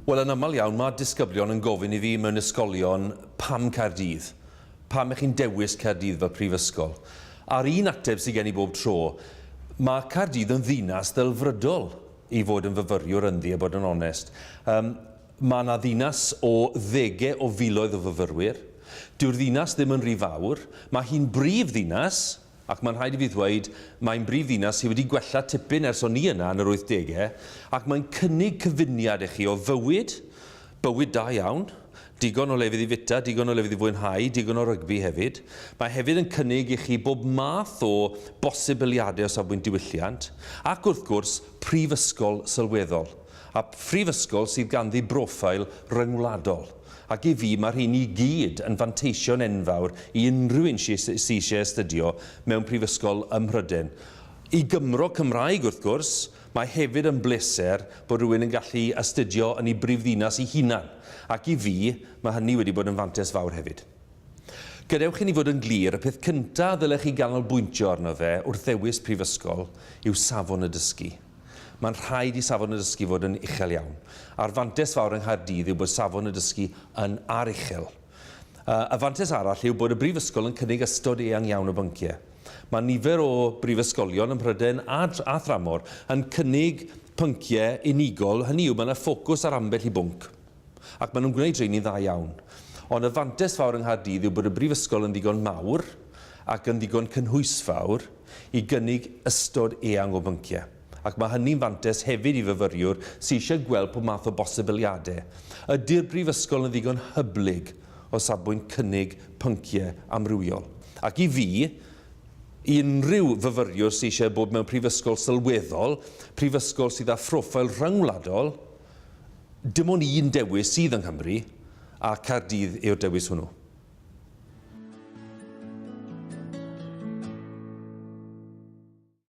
Wel, yn aml iawn, mae disgyblion yn gofyn i fi mewn ysgolion pam Caerdydd. Pam ych chi'n dewis Caerdydd fel prifysgol. A'r un ateb sydd gen i bob tro, mae Caerdydd yn ddinas ddelfrydol i fod yn fyfyriwr ynddi, a bod yn onest. Mae yna ddinas o ddegau o filoedd o fyfyrwyr. Dyw'r ddinas ddim yn rhy fawr. Mae hi'n brif ddinas, ac mae'n rhaid i fi ddweud, mae'n brif ddinas sydd wedi gwella tipyn ers o'n i yna yn yr 80au, ac mae'n cynnig cyfuniad i chi o bywyd da iawn, digon o lefydd i fita, digon o lefydd i fwynhau, digon o rygbi hefyd. Mae hefyd yn cynnig i chi bob math o bosibiliadau o safbwynt diwylliant, ac wrth gwrs, prifysgol sylweddol. A prifysgol sydd ganddi broffail ryngwladol. Ac i fi, mae rhain i gyd yn fanteision enfawr i unrhyw un sydd eisiau astudio mewn prifysgol ym Mhryden. I Gymro Cymraeg, wrth gwrs, mae hefyd yn bleser bod rhywun yn gallu astudio yn ei brifddinas ei hunan. Ac i fi, mae hynny wedi bod yn fantes fawr hefyd. Gadewch i ni fod yn glir, y peth cyntaf ddylech chi ganolbwyntio arno fe wrth ddewis prifysgol yw safon y dysgu. Mae'n rhaid i safon y dysgu fod yn uchel iawn. A'r fantes fawr yng Nghaerdydd yw bod safon y dysgu yn aruchel. Y fantes arall yw bod y brifysgol yn cynnig ystod eang iawn o bynciau. Mae nifer o brifysgolion ym Mhryden a thramor yn cynnig pynciau unigol, hynny yw mae yna ffocws ar ambell i bwnc. Ac maen nhw'n gwneud rhain i dda iawn. Ond y fantes fawr yng Nghaerdydd yw bod y brifysgol yn ddigon mawr ac yn ddigon cynhwysfawr i gynnig ystod eang o bynciau. Ac mae hynny'n fantes hefyd i fyfyriwr sydd eisiau gweld pob math o bosibiliadau. Ydy'r brifysgol yn ddigon hyblyg o safbwynt cynnig pynciau amrywiol. Ac i fi, unrhyw fyfyriwr sydd eisiau bod mewn prifysgol sylweddol, prifysgol sydd â phroffail ryngwladol, dim ond un dewis sydd yng Nghymru, a Caerdydd yw'r dewis hwnnw.